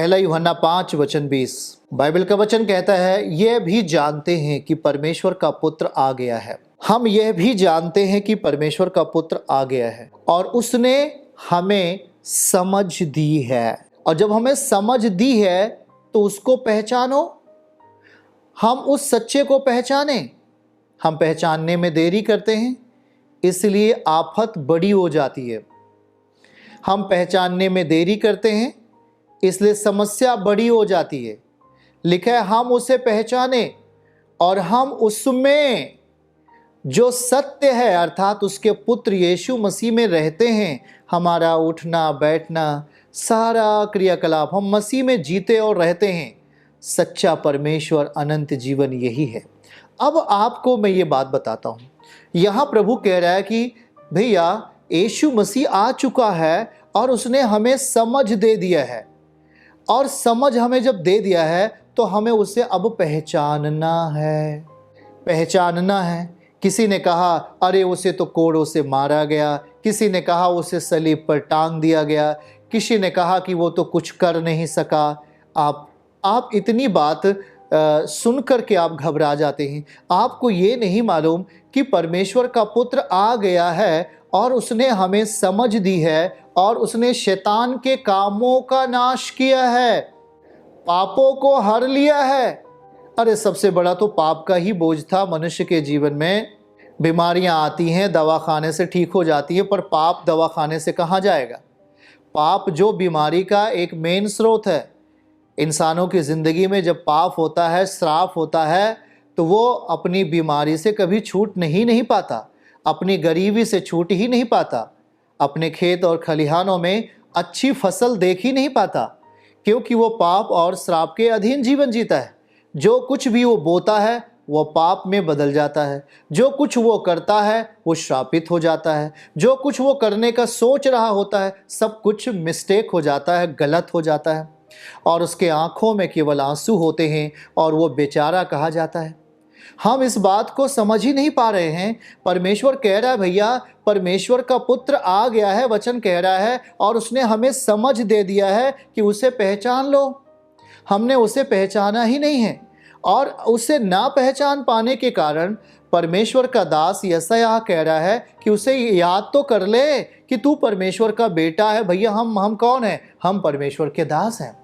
पहला यूहन्ना 5:20 बाइबल का वचन कहता है, यह भी जानते हैं कि परमेश्वर का पुत्र आ गया है। हम यह भी जानते हैं कि परमेश्वर का पुत्र आ गया है और उसने हमें समझ दी है। और जब हमें समझ दी है तो उसको पहचानो। हम उस सच्चे को पहचाने। हम पहचानने में देरी करते हैं, इसलिए आफत बड़ी हो जाती है। हम पहचानने में देरी करते हैं, इसलिए समस्या बड़ी हो जाती है। लिखा है, हम उसे पहचाने और हम उसमें जो सत्य है अर्थात उसके पुत्र यीशु मसीह में रहते हैं। हमारा उठना बैठना सारा क्रियाकलाप हम मसीह में जीते और रहते हैं। सच्चा परमेश्वर अनंत जीवन यही है। अब आपको मैं ये बात बताता हूँ। यहाँ प्रभु कह रहा है कि भैया यीशु मसीह आ चुका है और उसने हमें समझ दे दिया है। और समझ हमें जब दे दिया है तो हमें उसे अब पहचानना है। पहचानना है। किसी ने कहा अरे उसे तो कोड़ों से मारा गया, किसी ने कहा उसे सलीब पर टांग दिया गया, किसी ने कहा कि वो तो कुछ कर नहीं सका। आप इतनी बात सुनकर के आप घबरा जाते हैं। आपको ये नहीं मालूम कि परमेश्वर का पुत्र आ गया है और उसने हमें समझ दी है और उसने शैतान के कामों का नाश किया है, पापों को हर लिया है। अरे सबसे बड़ा तो पाप का ही बोझ था मनुष्य के जीवन में। बीमारियां आती हैं, दवाखाने से ठीक हो जाती हैं, पर पाप दवाखाने से कहाँ जाएगा। पाप जो बीमारी का एक मेन स्रोत है। इंसानों की ज़िंदगी में जब पाप होता है, श्राप होता है, तो वो अपनी बीमारी से कभी छूट नहीं पाता, अपनी गरीबी से छूट ही नहीं पाता, अपने खेत और खलिहानों में अच्छी फसल देख ही नहीं पाता, क्योंकि वो पाप और श्राप के अधीन जीवन जीता है। जो कुछ भी वो बोता है वो पाप में बदल जाता है। जो कुछ वो करता है वो श्रापित हो जाता है। जो कुछ वो करने का सोच रहा होता है सब कुछ मिस्टेक हो जाता है, गलत हो जाता है और उसके आंखों में केवल आंसू होते हैं और वो बेचारा कहा जाता है। हम इस बात को समझ ही नहीं पा रहे हैं। परमेश्वर कह रहा है भैया परमेश्वर का पुत्र आ गया है, वचन कह रहा है, और उसने हमें समझ दे दिया है कि उसे पहचान लो। हमने उसे पहचाना ही नहीं है और उसे ना पहचान पाने के कारण परमेश्वर का दास यशायाह कह रहा है कि उसे याद तो कर ले कि तू परमेश्वर का बेटा है। भैया हम कौन हैं? हम परमेश्वर के दास हैं।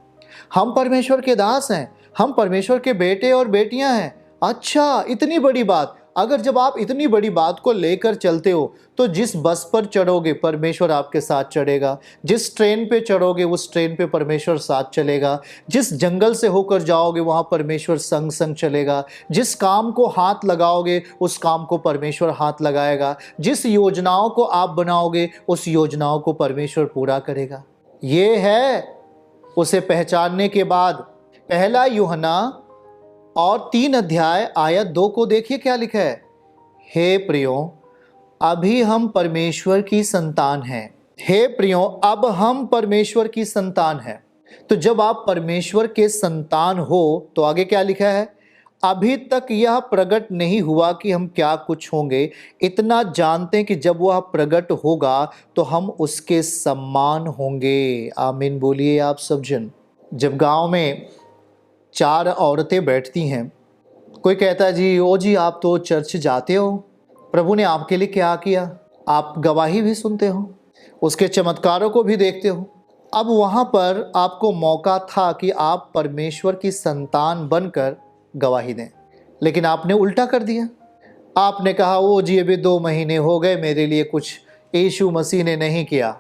हम परमेश्वर के दास हैं। हम परमेश्वर के बेटे और बेटियां हैं। अच्छा, इतनी बड़ी बात। अगर जब आप इतनी बड़ी बात को लेकर चलते हो तो जिस बस पर चढ़ोगे परमेश्वर आपके साथ चढ़ेगा, जिस ट्रेन पे चढ़ोगे उस ट्रेन पे परमेश्वर साथ चलेगा, जिस जंगल से होकर जाओगे वहाँ परमेश्वर संग संग चलेगा, जिस काम को हाथ लगाओगे उस काम को परमेश्वर हाथ लगाएगा, जिस योजनाओं को आप बनाओगे उस योजनाओं को परमेश्वर पूरा करेगा। ये है उसे पहचानने के बाद। पहला यूहन्ना और 3 अध्याय आयत 2 को देखिए क्या लिखा है। हे प्रियो, अभी हम परमेश्वर की संतान हैं। हे प्रियो, अब हम परमेश्वर की संतान हैं। तो जब आप परमेश्वर के संतान हो तो आगे क्या लिखा है? अभी तक यह प्रकट नहीं हुआ कि हम क्या कुछ होंगे। इतना जानते हैं कि जब वह प्रकट होगा तो हम उसके समान होंगे। आमीन बोलिए आप सब जन। जब गांव में 4 औरतें बैठती हैं, कोई कहता है जी ओ जी आप तो चर्च जाते हो, प्रभु ने आपके लिए क्या किया, आप गवाही भी सुनते हो, उसके चमत्कारों को भी देखते हो। अब वहाँ पर आपको मौका था कि आप परमेश्वर की संतान बनकर गवाही दें, लेकिन आपने उल्टा कर दिया। आपने कहा ओ जी अभी 2 महीने हो गए मेरे लिए कुछ यीशु मसीह ने नहीं किया।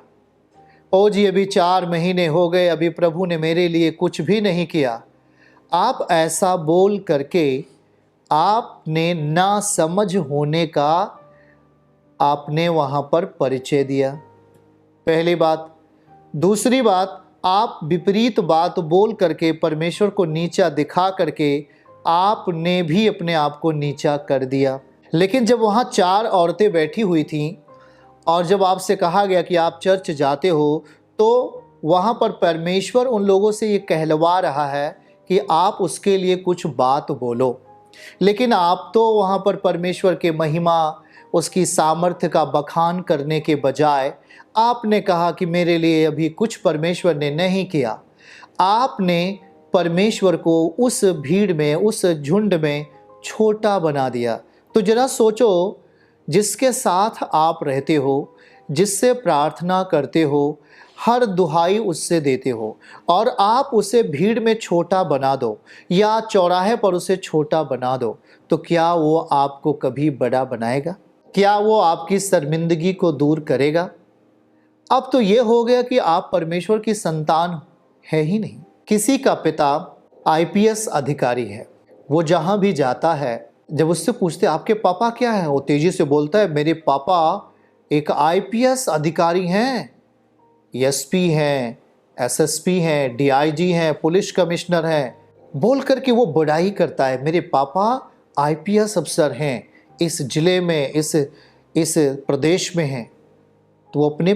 ओ जी अभी 4 महीने हो गए अभी प्रभु ने मेरे लिए कुछ भी नहीं किया। आप ऐसा बोल करके आपने ना समझ होने का आपने वहाँ पर परिचय दिया, पहली बात। दूसरी बात, आप विपरीत बात बोल करके परमेश्वर को नीचा दिखा करके आपने भी अपने आप को नीचा कर दिया। लेकिन जब वहाँ 4 औरतें बैठी हुई थीं और जब आपसे कहा गया कि आप चर्च जाते हो, तो वहाँ पर परमेश्वर उन लोगों से ये कहलवा रहा है कि आप उसके लिए कुछ बात बोलो। लेकिन आप तो वहाँ पर परमेश्वर के महिमा, उसकी सामर्थ्य का बखान करने के बजाय आपने कहा कि मेरे लिए अभी कुछ परमेश्वर ने नहीं किया। आपने परमेश्वर को उस भीड़ में, उस झुंड में छोटा बना दिया। तो जरा सोचो, जिसके साथ आप रहते हो, जिससे प्रार्थना करते हो, हर दुहाई उससे देते हो, और आप उसे भीड़ में छोटा बना दो या चौराहे पर उसे छोटा बना दो, तो क्या वो आपको कभी बड़ा बनाएगा? क्या वो आपकी शर्मिंदगी को दूर करेगा? अब तो ये हो गया कि आप परमेश्वर की संतान है ही नहीं। किसी का पिता आईपीएस अधिकारी है, वो जहां भी जाता है, जब उससे पूछते आपके पापा क्या है, वो तेजी से बोलता है मेरे पापा एक आईपीएस अधिकारी हैं, एसपी हैं, एसएसपी हैं, डीआईजी हैं, पुलिस कमिश्नर हैं, बोल करके वो बड़ाई करता है, मेरे पापा आईपीएस अफसर हैं, इस जिले में, इस प्रदेश में हैं। तो वो अपने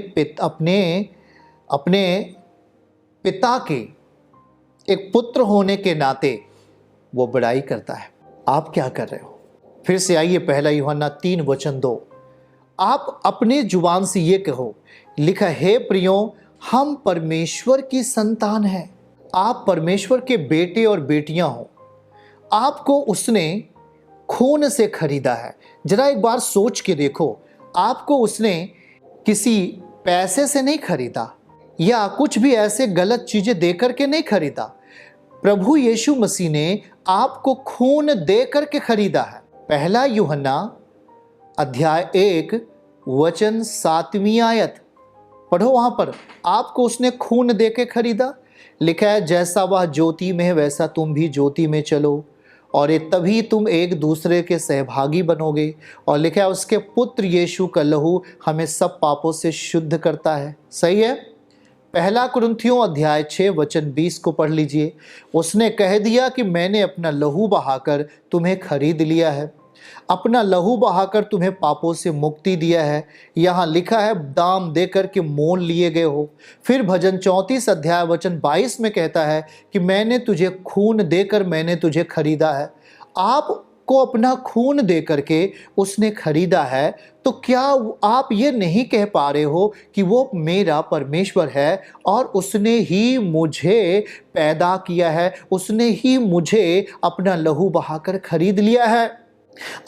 पिता के एक पुत्र होने के नाते वो बड़ाई करता है। आप क्या कर रहे हो? फिर से आइए, पहला यूहन्ना 3:2। आप अपने जुबान से ये कहो, लिखा हे प्रियो, हम परमेश्वर की संतान हैं। आप परमेश्वर के बेटे और बेटियां हो। आपको उसने खून से खरीदा है। जरा एक बार सोच के देखो, आपको उसने किसी पैसे से नहीं खरीदा या कुछ भी ऐसे गलत चीजें देकर के नहीं खरीदा। प्रभु यीशु मसीह ने आपको खून दे करके खरीदा है। पहला यूहन्ना अध्याय 1:7 पढ़ो, वहां पर आपको उसने खून दे के खरीदा। लिखा है जैसा वह ज्योति में है वैसा तुम भी ज्योति में चलो, और ये तभी तुम एक दूसरे के सहभागी बनोगे। और लिखा है उसके पुत्र यीशु का लहू हमें सब पापों से शुद्ध करता है। सही है। पहला कुरिन्थियों अध्याय 6:20 को पढ़ लीजिए। उसने कह दिया कि मैंने अपना लहू बहाकर तुम्हें खरीद लिया है, अपना लहू बहाकर तुम्हें पापों से मुक्ति दिया है। यहाँ लिखा है दाम देकर के मोल लिए गए हो। फिर भजन 34 अध्याय वचन 22 में कहता है कि मैंने तुझे खून देकर मैंने तुझे खरीदा है। आपको अपना खून दे करके उसने खरीदा है, तो क्या आप ये नहीं कह पा रहे हो कि वो मेरा परमेश्वर है और उसने ही मुझे पैदा किया है, उसने ही मुझे अपना लहू बहाकर खरीद लिया है?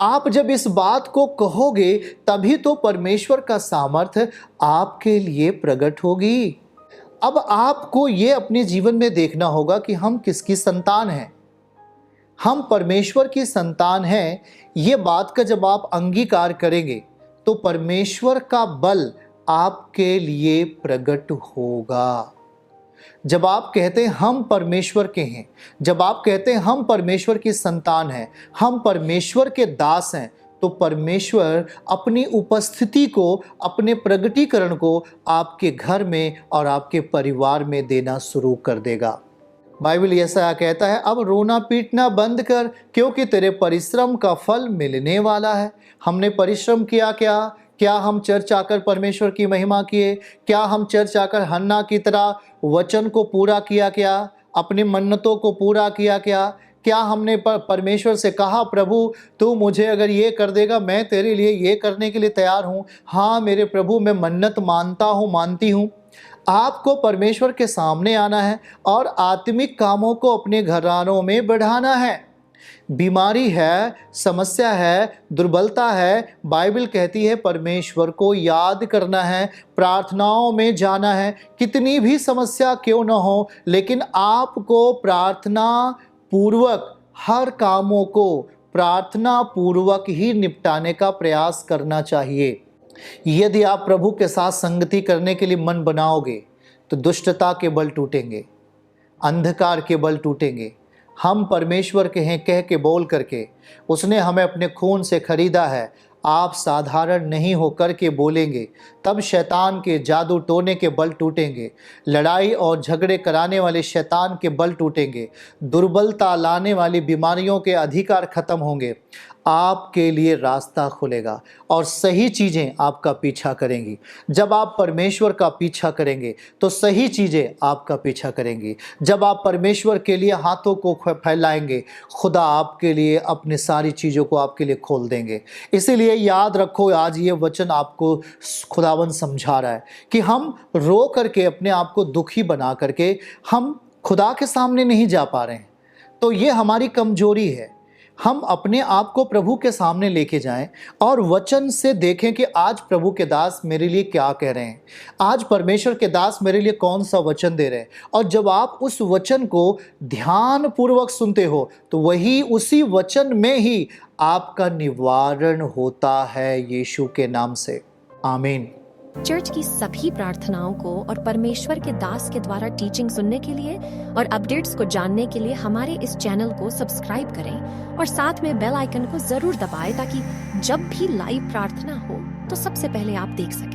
आप जब इस बात को कहोगे तभी तो परमेश्वर का सामर्थ्य आपके लिए प्रकट होगी। अब आपको ये अपने जीवन में देखना होगा कि हम किसकी संतान हैं। हम परमेश्वर की संतान हैं। ये बात का जब आप अंगीकार करेंगे तो परमेश्वर का बल आपके लिए प्रकट होगा। जब आप कहते हैं हम परमेश्वर के हैं, जब आप कहते हैं हम परमेश्वर की संतान हैं, हम परमेश्वर के दास हैं, तो परमेश्वर अपनी उपस्थिति को, अपने प्रगटीकरण को आपके घर में और आपके परिवार में देना शुरू कर देगा। बाइबल ऐसा कहता है अब रोना पीटना बंद कर, क्योंकि तेरे परिश्रम का फल मिलने वाला है। हमने परिश्रम किया क्या हम चर्च आकर परमेश्वर की महिमा किए? क्या हम चर्च आकर हन्ना की तरह वचन को पूरा किया क्या? अपनी मन्नतों को पूरा किया क्या? क्या हमने परमेश्वर से कहा प्रभु तू मुझे अगर ये कर देगा मैं तेरे लिए ये करने के लिए तैयार हूँ? हाँ मेरे प्रभु, मैं मन्नत मानता हूँ, मानती हूँ। आपको परमेश्वर के सामने आना है और आत्मिक कामों को अपने घरानों में बढ़ाना है। बीमारी है, समस्या है, दुर्बलता है, बाइबल कहती है परमेश्वर को याद करना है, प्रार्थनाओं में जाना है। कितनी भी समस्या क्यों न हो, लेकिन आपको प्रार्थना पूर्वक हर कामों को प्रार्थना पूर्वक ही निपटाने का प्रयास करना चाहिए। यदि आप प्रभु के साथ संगति करने के लिए मन बनाओगे तो दुष्टता के बल टूटेंगे, अंधकार के बल टूटेंगे। हम परमेश्वर के हैं कह के बोल करके उसने हमें अपने खून से खरीदा है, आप साधारण नहीं हो करके बोलेंगे, तब शैतान के जादू टोने के बल टूटेंगे, लड़ाई और झगड़े कराने वाले शैतान के बल टूटेंगे, दुर्बलता लाने वाली बीमारियों के अधिकार खत्म होंगे, आपके लिए रास्ता खुलेगा और सही चीज़ें आपका पीछा करेंगी। जब आप परमेश्वर का पीछा करेंगे तो सही चीज़ें आपका पीछा करेंगी। जब आप परमेश्वर के लिए हाथों को फैलाएंगे, खुदा आपके लिए अपनी सारी चीज़ों को आपके लिए खोल देंगे। इसीलिए याद रखो, आज ये वचन आपको खुदावन समझा रहा है कि हम रो करके अपने आप को दुखी बना करके हम खुदा के सामने नहीं जा पा रहे हैं, तो ये हमारी कमजोरी है। हम अपने आप को प्रभु के सामने लेके जाएं और वचन से देखें कि आज प्रभु के दास मेरे लिए क्या कह रहे हैं, आज परमेश्वर के दास मेरे लिए कौन सा वचन दे रहे हैं। और जब आप उस वचन को ध्यान पूर्वक सुनते हो तो वही उसी वचन में ही आपका निवारण होता है यीशु के नाम से। आमीन। चर्च की सभी प्रार्थनाओं को और परमेश्वर के दास के द्वारा टीचिंग सुनने के लिए और अपडेट्स को जानने के लिए हमारे इस चैनल को सब्सक्राइब करें और साथ में बेल आइकन को जरूर दबाएं ताकि जब भी लाइव प्रार्थना हो तो सबसे पहले आप देख सकें।